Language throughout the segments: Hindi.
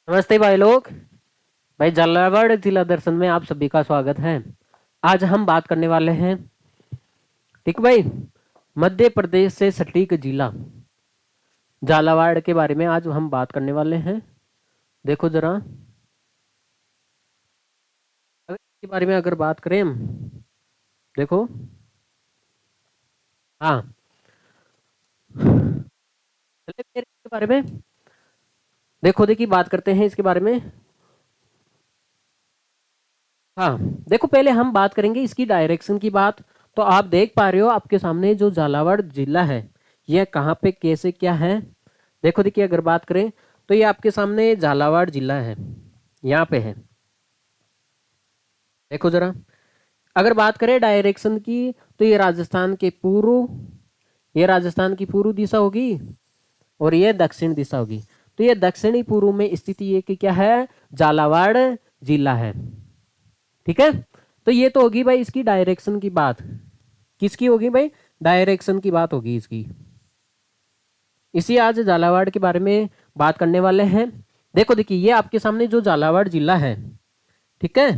नमस्ते भाई लोग। भाई झालावाड़ जिला दर्शन में आप सभी का स्वागत है। आज हम बात करने वाले हैं, ठीक भाई, मध्य प्रदेश से सटीक जिला झालावाड़ के बारे में आज हम बात करने वाले हैं। देखो जरा, अगर इसके बारे में अगर बात करें हम, देखो। हाँ, चलिए फिर इसके बारे में देखो, देखिए बात करते हैं इसके बारे में। हाँ, देखो पहले हम बात करेंगे इसकी डायरेक्शन की बात। तो आप देख पा रहे हो आपके सामने जो झालावाड़ जिला है, यह कहाँ पे कैसे क्या है। देखो देखिए, अगर बात करें तो ये आपके सामने झालावाड़ जिला है, यहाँ पे है। देखो जरा, अगर बात करें डायरेक्शन की तो ये राजस्थान के पूर्व, ये राजस्थान की पूर्व दिशा होगी और ये दक्षिण दिशा होगी। तो ये दक्षिणी पूर्व में स्थित ये कि क्या है, झालावाड़ जिला है। ठीक है, तो ये तो होगी भाई इसकी डायरेक्शन की बात। किसकी होगी भाई? डायरेक्शन की बात होगी इसकी। इसी आज झालावाड़ के बारे में बात करने वाले हैं। देखो देखिए, ये आपके सामने जो झालावाड़ जिला है, ठीक है,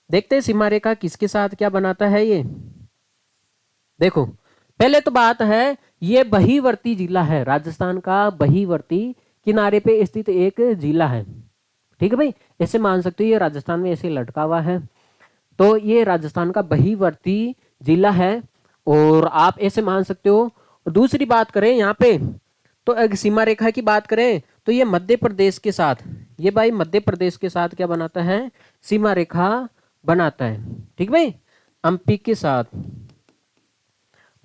देखते हैं सीमा रेखा किसके साथ क्या बनाता है ये। देखो, पहले तो बात है, ये बहिवर्ती जिला है, राजस्थान का बहिवर्ती किनारे पे स्थित एक जिला है। ठीक है भाई, ऐसे मान सकते हो ये राजस्थान में ऐसे लटका हुआ है। तो ये राजस्थान का बहिवर्ती जिला है और आप ऐसे मान सकते हो। और दूसरी बात करें यहाँ पे, तो अगर सीमा रेखा की बात करें तो ये मध्य प्रदेश के साथ, ये भाई मध्य प्रदेश के साथ क्या बनाता है, सीमा रेखा बनाता है। ठीक भाई, एमपी के साथ,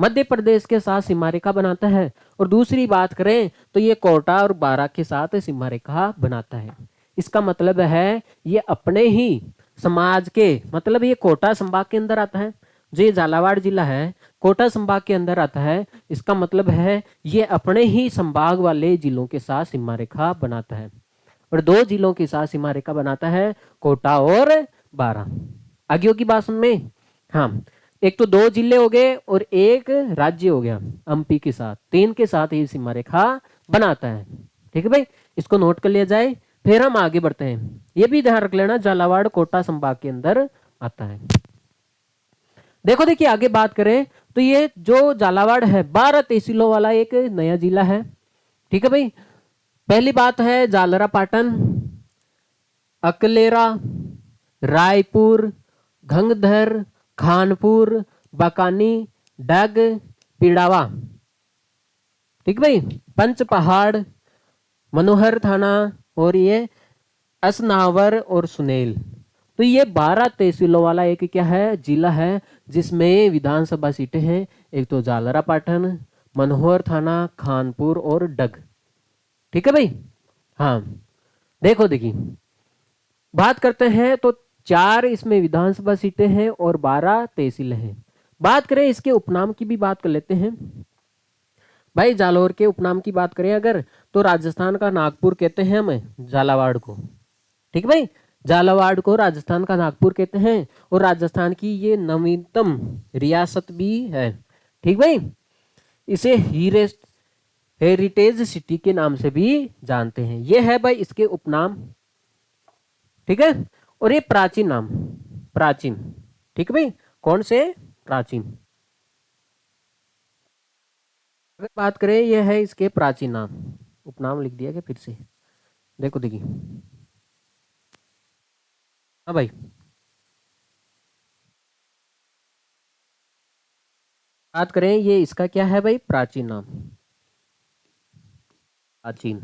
मध्य प्रदेश के साथ सीमा रेखा बनाता है। और दूसरी बात करें तो ये कोटा और बारां के साथ सीमा रेखा बनाता है। इसका मतलब है ये अपने ही समाज के, मतलब ये कोटा संभाग के अंदर आता है। जो ये झालावाड़ जिला है कोटा संभाग के अंदर आता है। इसका मतलब है ये अपने ही संभाग वाले जिलों के साथ सीमा रेखा बनाता है। और दो जिलों के साथ सीमा रेखा बनाता है, कोटा और बारां। आगे की बात समझ में? हाँ, एक तो दो जिले हो गए और एक राज्य हो गया एमपी के साथ, तीन के साथ ही सीमा रेखा बनाता है। ठीक है भाई, इसको नोट कर लिया जाए। फिर हम आगे बढ़ते हैं, ये भी ध्यान रख लेना झालावाड़ कोटा संभाग के अंदर आता है। देखो देखिए, आगे बात करें तो ये जो झालावाड़ है 12 तहसीलों वाला एक नया जिला है। ठीक है भाई, पहली बात है जालरा पाटन, अकलेरा, रायपुर, घंगधर, खानपुर, बकानी, डग, पिड़ावा। ठीक भाई, पंच पहाड़, मनोहर थाना और ये असनावर और सुनेल। तो ये 12 तहसीलों वाला एक क्या है, जिला है, जिसमें विधानसभा सीटें हैं। एक तो जालरा पाटन, मनोहर थाना, खानपुर और डग। ठीक है भाई। हाँ, देखो देखिए, बात करते हैं तो 4 इसमें विधानसभा सीटें हैं और 12 तहसील हैं। बात करें इसके उपनाम की भी बात कर लेते हैं। भाई जालौर के उपनाम की बात करें अगर, तो राजस्थान का नागपुर कहते हैं हम झालावाड़ को। ठीक भाई, झालावाड़ को राजस्थान का नागपुर कहते हैं और राजस्थान की ये नवीनतम रियासत भी है। ठीक भाई, इसे हेरिटेज सिटी के नाम से भी जानते हैं। ये है भाई इसके उपनाम। ठीक है, और ये प्राचीन नाम, प्राचीन। ठीक है भाई, कौन से? प्राचीन। अगर बात करें ये है इसके प्राचीन नाम, उपनाम लिख दिया क्या फिर से? देखो देखिए, हाँ भाई, बात करें ये इसका क्या है भाई, प्राचीन नाम, प्राचीन।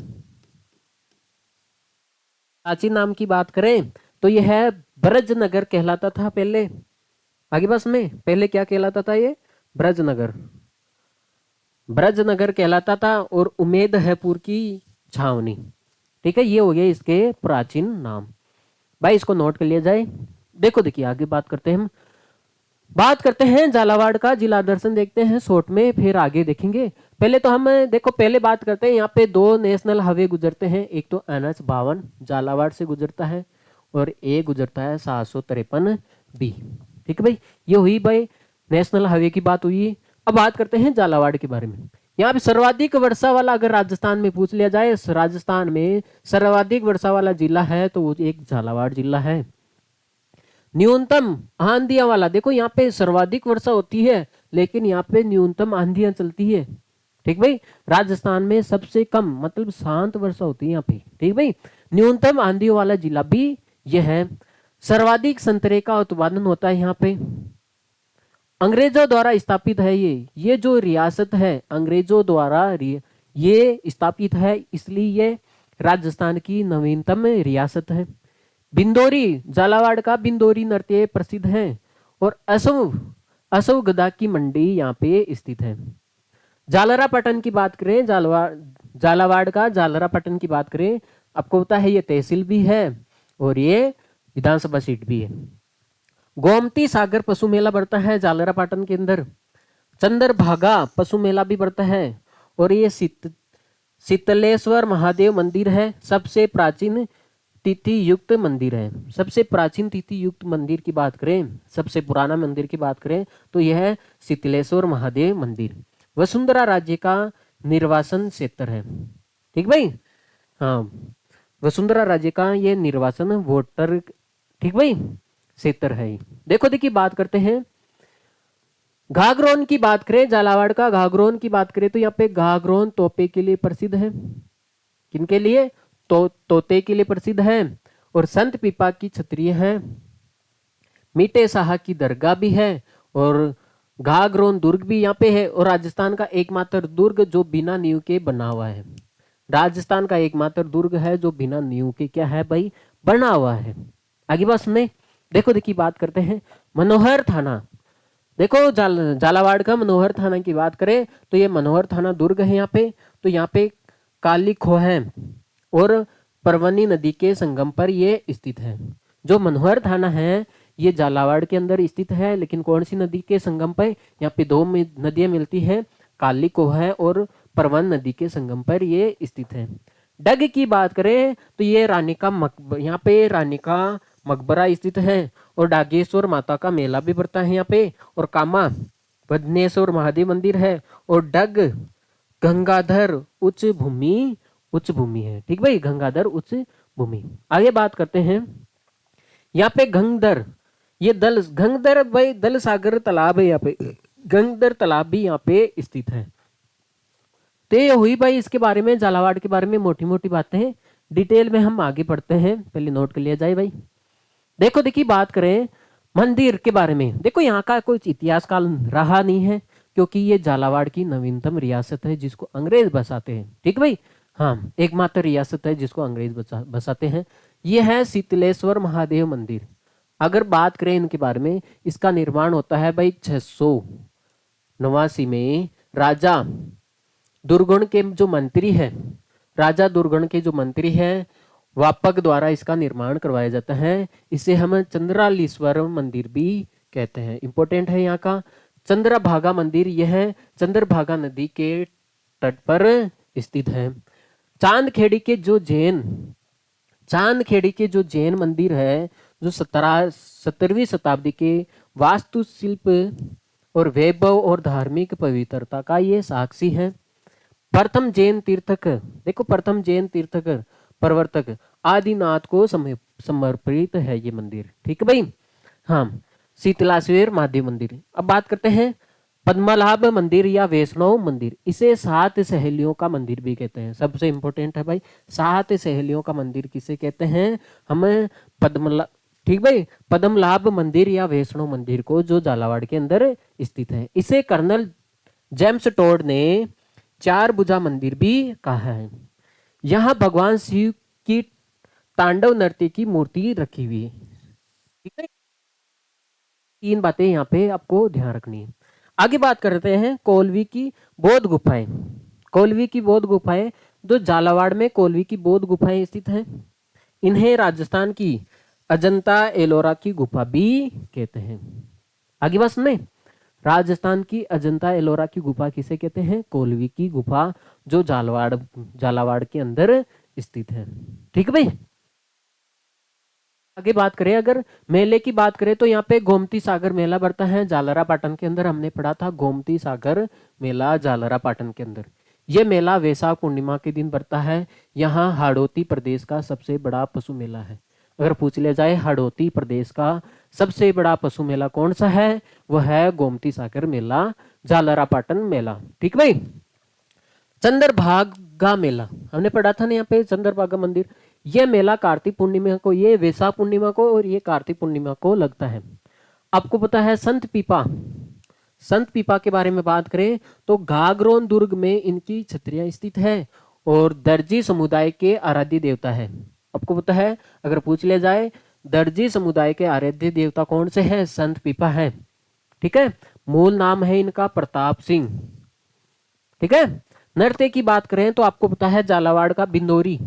प्राचीन नाम की बात करें तो यह है ब्रजनगर कहलाता था पहले। आगे बस में पहले क्या कहलाता था ये? ब्रजनगर, ब्रजनगर कहलाता था और उमेदहपुर की छावनी। ठीक है, ये हो गया इसके प्राचीन नाम। भाई इसको नोट कर लिया जाए। देखो देखिए, आगे बात करते हैं हम, बात करते हैं झालावाड़ का जिला दर्शन, देखते हैं शॉर्ट में, फिर आगे देखेंगे। पहले तो हम देखो, पहले बात करते हैं, यहाँ पे दो नेशनल हाईवे गुजरते हैं। एक तो NH 52 झालावाड़ से गुजरता है और एक गुजरता है 753B। ठीक है भाई, ये हुई भाई नेशनल हाईवे की बात हुई। अब बात करते हैं झालावाड़ के बारे में। यहाँ पे सर्वाधिक वर्षा वाला अगर राजस्थान में पूछ लिया जाए, राजस्थान में सर्वाधिक वर्षा वाला जिला है तो वो एक झालावाड़ जिला है। न्यूनतम आंधियां वाला, देखो यहाँ पे सर्वाधिक वर्षा होती है लेकिन यहाँ पे न्यूनतम आंधियां चलती है। ठीक भाई, राजस्थान में सबसे कम मतलब शांत वर्षा होती है यहाँ पे। ठीक भाई, न्यूनतम आंधियों वाला जिला भी यह है। सर्वाधिक संतरे का उत्पादन होता है यहाँ पे। अंग्रेजों द्वारा स्थापित है ये जो रियासत है अंग्रेजों द्वारा ये स्थापित है, इसलिए ये राजस्थान की नवीनतम रियासत है। बिंदोरी, झालावाड़ का बिंदोरी नृत्य प्रसिद्ध है। और असव गदा की मंडी यहाँ पे स्थित है। झालरापाटन की बात करें, झालावाड़ का झालरापाटन की बात करें, आपको पता है ये तहसील भी है और ये विधानसभा सीट भी है। गोमती सागर पशु मेला बढ़ता है झालरापाटन के अंदर। चंद्रभागा पशु मेला भी बढ़ता है। और ये शीतलेश्वर महादेव मंदिर है, सबसे प्राचीन तिथि युक्त मंदिर है। सबसे प्राचीन तिथि युक्त मंदिर की बात करें, सबसे पुराना मंदिर की बात करें तो यह है शीतलेश्वर महादेव मंदिर। वसुंधरा राज्य का निर्वासन क्षेत्र है। ठीक भाई, हाँ, वसुंधरा राज्य का ये निर्वासन वोटर, ठीक भाई, क्षेत्र है। देखो देखिए बात करते हैं घाघरोन की बात करें, झालावाड़ का घाघरोन की बात करें तो यहाँ पे घाघरोन तोपे के लिए प्रसिद्ध है। किनके लिए? तोते के लिए प्रसिद्ध है। और संत पीपा की छतरी है। मीठे शाह की दरगाह भी है और घाघरोन दुर्ग भी यहाँ पे है। और राजस्थान का एकमात्र दुर्ग जो बिना नींव के बना हुआ है। राजस्थान का एकमात्र दुर्ग है जो बिना नींव के क्या है भाई, बना हुआ है। आगे बात सुने, देखो देखिए बात करते हैं मनोहर थाना। देखो झालावाड़ का मनोहर थाना की बात करें तो ये मनोहर थाना दुर्ग है यहाँ पे। तो यहाँ पे काली खो है और परवनी नदी के संगम पर ये स्थित है। जो मनोहर थाना है ये झालावाड़ के अंदर स्थित है, लेकिन कौन सी नदी के संगम पर? यहाँ पे दो नदियां मिलती है, काली कोह है और परवन नदी के संगम पर ये स्थित है। डग की बात करें तो ये रानी का यहाँ पे रानी का मकबरा स्थित है और डागेश्वर माता का मेला भी बढ़ता है यहाँ पे। और कामा बदनेश्वर महादेव मंदिर है। और डग गंगाधर उच्च भूमि है। ठीक भाई, गंगाधर उच्च भूमि। आगे बात करते हैं यहाँ पे गंगदर, ये गंगदर भाई दल सागर तालाब है यहाँ पे। गंगदर तालाब भी यहाँ पे स्थित है। तो ये हुई भाई इसके बारे में, झालावाड़ के बारे में मोटी मोटी बातें। डिटेल में हम आगे पढ़ते हैं, पहले नोट कर लिया जाए भाई। देखो देखिए बात करें मंदिर के बारे में। देखो यहाँ का कोई इतिहास काल रहा नहीं है क्योंकि ये झालावाड़ की नवीनतम रियासत है जिसको अंग्रेज बसाते हैं। ठीक भाई, हाँ, एकमात्र रियासत है जिसको अंग्रेज बसाते हैं। ये है शीतलेश्वर महादेव मंदिर। अगर बात करें इनके बारे में, इसका निर्माण होता है भाई 689 में। राजा दुर्गुण के जो मंत्री है, राजा दुर्गुण के जो मंत्री है वापक द्वारा इसका निर्माण करवाया जाता है। इसे हम चंद्रालीश्वर मंदिर भी कहते हैं। इंपॉर्टेंट है यहाँ का चंद्रभागा मंदिर, यह चंद्रभागा नदी के तट पर स्थित है। चांदखेड़ी के जो जैन मंदिर है, जो 17वीं शताब्दी के वास्तुशिल्प और वैभव और धार्मिक पवित्रता का ये साक्षी है। प्रथम जैन तीर्थकर, देखो प्रथम जैन तीर्थकर प्रवर्तक आदिनाथ को समर्पित है ये मंदिर। ठीक है भाई, हाँ, शीतलाश्वर महादेव मंदिर। अब बात करते हैं पद्मनाभ मंदिर या वैष्णव मंदिर। इसे 7 सहेलियों का मंदिर भी कहते हैं। सबसे इंपॉर्टेंट है भाई, 7 सहेलियों का मंदिर किसे कहते हैं? हमें पद्मनाभ, ठीक भाई, पद्मनाभ मंदिर या वैष्णव मंदिर को, जो झालावाड़ के अंदर स्थित है। इसे कर्नल जेम्स टोड ने 4 भुजा मंदिर भी कहा है। यहाँ भगवान शिव की तांडव नृत्य की मूर्ति रखी हुई है। ठीक है, 3 बातें यहाँ पे आपको ध्यान रखनी है। आगे बात करते हैं कोलवी की बौद्ध गुफाएं। कोलवी की बौद्ध गुफाएं, जो झालावाड़ में कोलवी की बौद्ध गुफाएं स्थित हैं, इन्हें राजस्थान की अजंता एलोरा की गुफा भी कहते हैं। आगे बात सुने, राजस्थान की अजंता एलोरा की गुफा किसे कहते हैं? कोलवी की गुफा, जो झालावाड़ के अंदर स्थित है। ठीक है भाई, आगे बात करें, अगर मेले की बात करें तो यहाँ पे गोमती सागर मेला बढ़ता है जालरा पाटन के अंदर। हमने पढ़ा था गोमती सागर मेला जालरा पाटन के अंदर। ये मेला वैशाख पूर्णिमा के दिन बढ़ता है। यहाँ हाड़ौती प्रदेश का सबसे बड़ा पशु मेला है। अगर पूछ लिया जाए हाड़ौती प्रदेश का सबसे बड़ा पशु मेला कौन सा है, वह है गोमती सागर मेला जालरा पाटन मेला। ठीक भाई। चंद्रभागा मेला हमने पढ़ा था ना, यहाँ पे चंद्रभागा मंदिर। यह मेला कार्तिक पूर्णिमा को, ये वैशाख पूर्णिमा को और ये कार्तिक पूर्णिमा को लगता है। आपको पता है संत पीपा, संत पीपा के बारे में बात करें तो घाघरोन दुर्ग में इनकी छत्रियां स्थित है और दर्जी समुदाय के आराध्य देवता है। आपको पता है, अगर पूछ लिया जाए दर्जी समुदाय के आराध्य देवता कौन से हैं, संत पीपा है। ठीक है, मूल नाम है इनका प्रताप सिंह। ठीक है, नृत्य की बात करें तो आपको पता है झालावाड़ का बिंदोरी,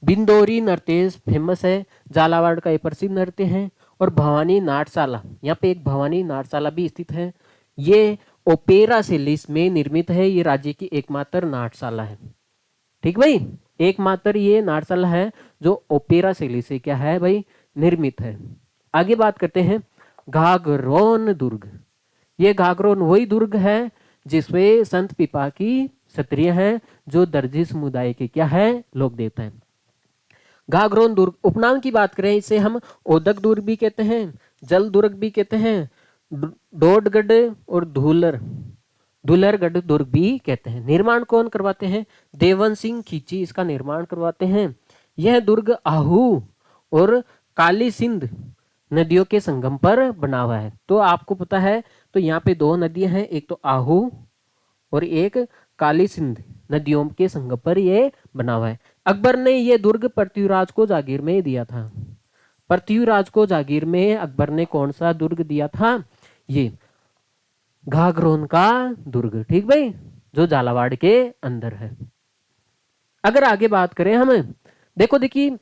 बिंदोरी नृत्य फेमस है। झालावाड़ का ये प्रसिद्ध नृत्य है। और भवानी नाट्यशाला, यहाँ पे एक भवानी नाट्यशाला भी स्थित है। ये ओपेरा शैलीस में निर्मित है। ये राज्य की एकमात्र नाट्यशाला है। ठीक भाई, एकमात्र ये नाट्यशाला है जो ओपेरा शैली से क्या है भाई, निर्मित है। आगे बात करते हैं घाघरोन दुर्ग। ये घाघरोन वही दुर्ग है जिसमें संत पीपा की क्षत्रिय हैं जो दर्जी समुदाय के क्या है, लोक देवता है। घाघरोन दुर्ग उपनाम की बात करें इसे हम ओदक दुर्ग भी कहते हैं, जल दुर्ग भी कहते हैं, डोडगढ़ और धुलरगढ़ दुर्ग भी कहते हैं। निर्माण कौन करवाते हैं, देवन सिंह खींची इसका निर्माण करवाते हैं। यह दुर्ग आहू और काली सिंध नदियों के संगम पर बना हुआ है। तो आपको पता है, तो यहाँ पे दो नदियां हैं, एक तो आहू और एक काली सिंध नदियों के संगम पर ये बना हुआ है। अकबर ने ये दुर्ग पृथ्वीराज को जागीर में दिया था। पृथ्वीराज को जागीर में अकबर ने कौन सा दुर्ग दिया था, ये घाघरोन का दुर्ग। ठीक भाई, जो झालावाड़ के अंदर है। अगर आगे बात करें हम, देखो देखिए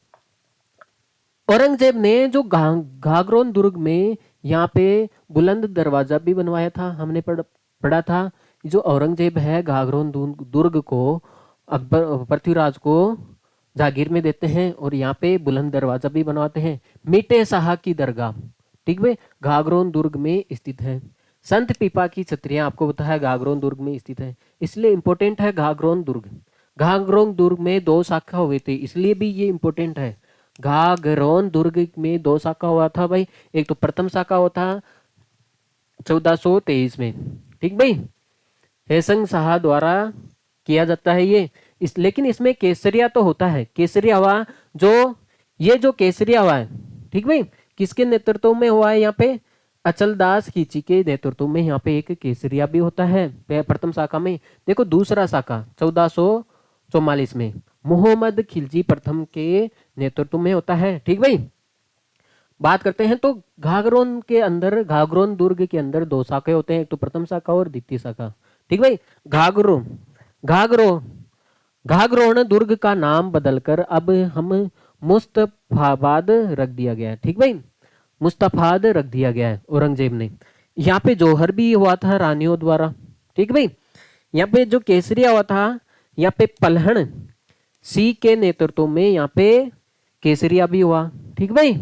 औरंगजेब ने जो घाघरोन दुर्ग में यहाँ पे बुलंद दरवाजा भी बनवाया था। हमने पढ़ा था जो औरंगजेब है घाघरोन दुर्ग को अकबर पृथ्वीराज को जागीर में देते हैं और यहाँ पे बुलंद दरवाजा भी बनवाते हैं। मीटे शाह की दरगाह, ठीक है, घाघरोन दुर्ग में स्थित है। संत पीपा की छत्रियां आपको पता है घाघरोन दुर्ग में स्थित है, इसलिए इंपोर्टेंट है घाघरोन दुर्ग। घाघरोन दुर्ग में 2 शाखा हुए थे, इसलिए भी ये इंपोर्टेंट है। घाघरोन दुर्ग में 2 शाखा हुआ था भाई। एक तो प्रथम शाखा हुआ था 1423 में, ठीक भाई, हेसंग शाह द्वारा किया जाता है ये। लेकिन इसमें केसरिया तो होता है, केसरिया हुआ जो केसरिया हुआ है, ठीक भाई, किसके नेतृत्व में हुआ है, यहाँ पे अचलदास खींची के नेतृत्व में यहाँ पे एक केसरिया भी होता है प्रथम शाखा में। देखो दूसरा शाखा 1444 में मोहम्मद खिलजी प्रथम के नेतृत्व में होता है। ठीक भाई, बात करते हैं तो घाघरोन के अंदर, घाघरोन दुर्ग के अंदर 2 शाखाएं होते हैं, एक तो प्रथम शाखा और द्वितीय शाखा। ठीक भाई, घाघरोन दुर्ग का नाम बदलकर अब हम मुस्तफाबाद रख दिया गया है। ठीक भाई, मुस्तफाद रख दिया गया है औरंगजेब ने। यहाँ पे जौहर भी हुआ था रानियों द्वारा। ठीक भाई, यहाँ पे जो केसरिया हुआ था, यहाँ पे पलहन सी के नेतृत्व में यहाँ पे केसरिया भी हुआ। ठीक भाई,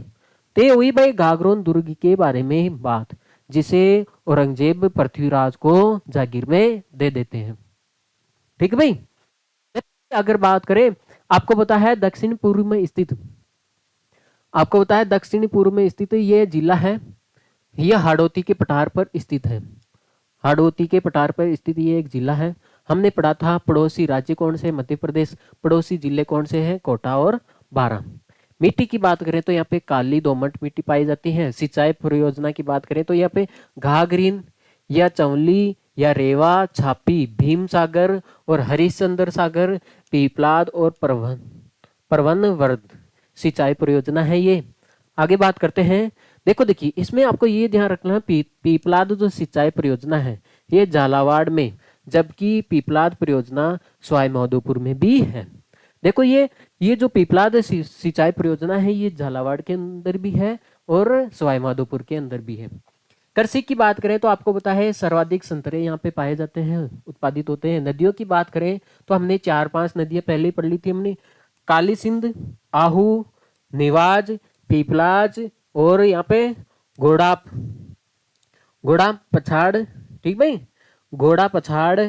ते हुई भाई घाघरोन दुर्ग के बारे में बात, जिसे औरंगजेब पृथ्वीराज को जागीर में दे देते हैं। ठीक भाई, अगर बात करें, आपको पता है दक्षिण पूर्व में स्थित, आपको पता है दक्षिण पूर्व में स्थित ये जिला है, यह हाड़ौती के पठार पर स्थित है। हाड़ौती के पठार पर स्थित ये एक जिला है। हमने पढ़ा था पड़ोसी राज्य कौन से, मध्य प्रदेश, पड़ोसी जिले कौन से हैं, कोटा और बारां। मिट्टी की बात करें तो यहाँ पे काली दोमट मिट्टी पाई जाती है। सिंचाई परियोजना की बात करें तो यहाँ पे घाघरीन या चौली या रेवा, छापी, भीम सागर और हरिश्चंद्र सागर, पीपलाद और परवन वर्द सिंचाई परियोजना है ये। आगे बात करते हैं, देखो देखिए इसमें आपको ये ध्यान रखना है, पीपलाद जो सिंचाई परियोजना है ये झालावाड़ में, जबकि पीपलाद परियोजना सवाई माधोपुर में भी है। देखो ये जो पीपलाद सिंचाई परियोजना है ये झालावाड़ के अंदर भी है और सवाई माधोपुर के अंदर भी है। कृषि की बात करें तो आपको पता है सर्वाधिक संतरे यहाँ पे पाए जाते हैं, उत्पादित होते हैं। नदियों की बात करें तो हमने 4-5 नदियां पहले पढ़ ली थी हमने, काली सिंध, आहू, निवाज, पीपलाज, और यहाँ पे घोड़ा घोड़ा पछाड़, ठीक भाई, घोड़ा पछाड़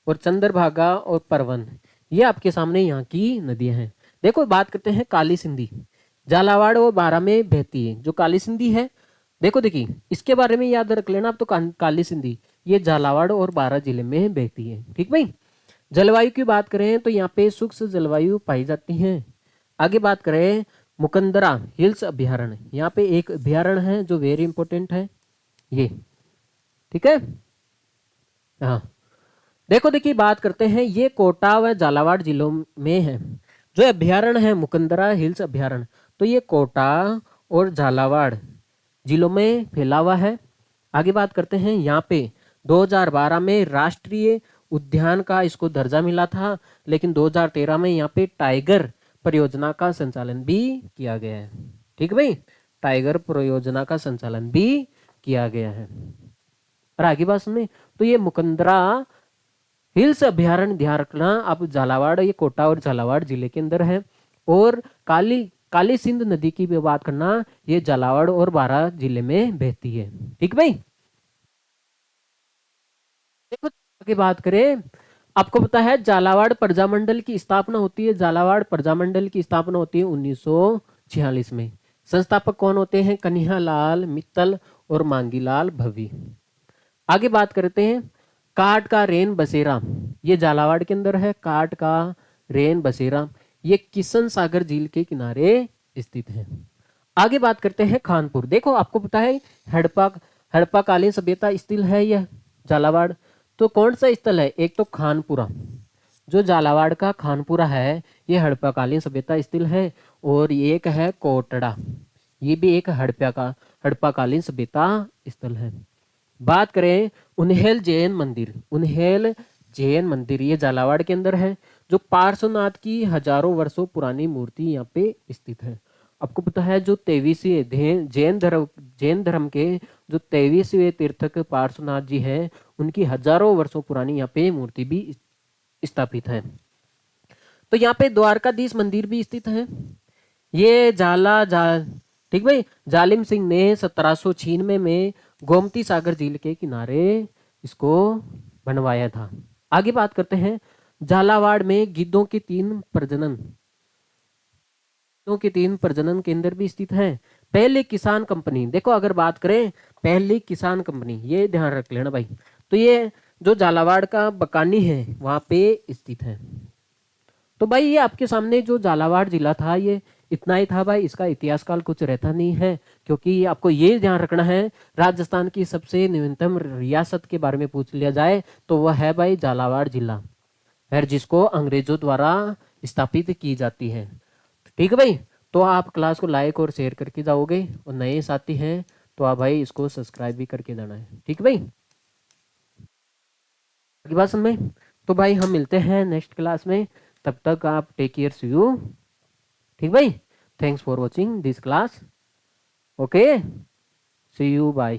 और चंद्रभागा और परवन, ये आपके सामने यहाँ की नदियां हैं। देखो बात करते हैं काली सिंधी, झालावाड़ और बारां में बहती है। जो काली सिंधी है, देखो देखिए इसके बारे में याद रख लेना आप, तो काली सिंधी ये झालावाड़ और बारां जिले में बहती है, ठीक भाई। जलवायु की बात करें तो यहाँ पे शुष्क जलवायु पाई जाती है। आगे बात करें मुकंदरा हिल्स अभ्यारण्य, यहाँ पे एक अभ्यारण्य है जो वेरी इंपॉर्टेंट है ये, ठीक है। हाँ, देखो देखिए बात करते हैं, ये कोटा व झालावाड़ जिलों में है। जो अभ्यारण्य है मुकंदरा हिल्स अभ्यारण्य, तो ये कोटा और झालावाड़ जिलों में फैला हुआ है। आगे बात करते हैं, यहाँ पे 2012 में राष्ट्रीय उद्यान का इसको दर्जा मिला था, लेकिन 2013 में यहाँ पे टाइगर परियोजना का संचालन भी किया गया है, ठीक भाई, टाइगर परियोजना का संचालन भी किया गया है। और आगे बात सुनिए, तो ये मुकंदरा हिल्स अभ्यारण्य ध्यान रखना आप, झालावाड़ ये कोटा और झालावाड़ जिले के अंदर है। और काली काली सिंध नदी की भी बात करना, ये झालावाड़ और बारां जिले में बहती है, ठीक भाई। देखो आगे बात करें, आपको पता है झालावाड़ प्रजामंडल की स्थापना होती है, झालावाड़ प्रजामंडल की स्थापना होती है 1946 में। संस्थापक कौन होते हैं? कन्हैयालाल मित्तल और मांगीलाल भवी। आगे बात करते हैं, काट का रेन बसेरा, ये झालावाड़ के अंदर है। काट का रेन बसेरा ये किशन सागर झील के किनारे स्थित है। आगे बात करते हैं खानपुर। देखो आपको पता है हड़प्पा हड़प्पा कालीन सभ्यता स्थल है यह झालावाड़। तो कौन सा स्थल है? एक तो खानपुरा, जो झालावाड़ का खानपुरा है ये हड़प्पा कालीन सभ्यता स्थल है। और एक है कोटड़ा, ये भी एक हड़प्पा कालीन सभ्यता स्थल है। बात करें उन्हेल जैन मंदिर, उन्हेल जैन मंदिर ये झालावाड़ के अंदर है, जो पार्श्वनाथ की हजारों वर्षों पुरानी मूर्ति यहाँ पे स्थित है। आपको पता है जो 23वें जैन धर्म के जो 23वें तीर्थक पार्श्वनाथ जी हैं, उनकी हजारों वर्षों पुरानी यहाँ पे मूर्ति भी स्थापित है। तो यहाँ पे द्वारकाधीश मंदिर भी स्थित है। ये ठीक भाई, जालिम सिंह ने 1796 में गोमती सागर झील के किनारे इसको बनवाया था। आगे बात करते हैं, झालावाड़ में गिद्धों के 3 प्रजनन केंद्र भी स्थित है। पहले किसान कंपनी, देखो अगर बात करें पहली किसान कंपनी, ये ध्यान रख लेना भाई, तो ये जो झालावाड़ का बकानी है वहां पे स्थित है। तो भाई ये आपके सामने जो झालावाड़ जिला था ये इतना ही था भाई, इसका इतिहास काल कुछ रहता नहीं है, क्योंकि आपको ये ध्यान रखना है राजस्थान की सबसे न्यूनतम रियासत के बारे में पूछ लिया जाए तो वह है भाई झालावाड़ जिला है, जिसको अंग्रेजों द्वारा स्थापित की जाती है। ठीक है भाई, तो आप क्लास को लाइक और शेयर करके जाओगे, और नए साथी हैं तो आप भाई इसको सब्सक्राइब भी करके जाना है। ठीक है भाई, अगली बात समझ में। तो भाई हम मिलते हैं नेक्स्ट क्लास में, तब तक आप टेक केयर, सी यू। ठीक भाई, thanks for watching this class, okay, see you, bye.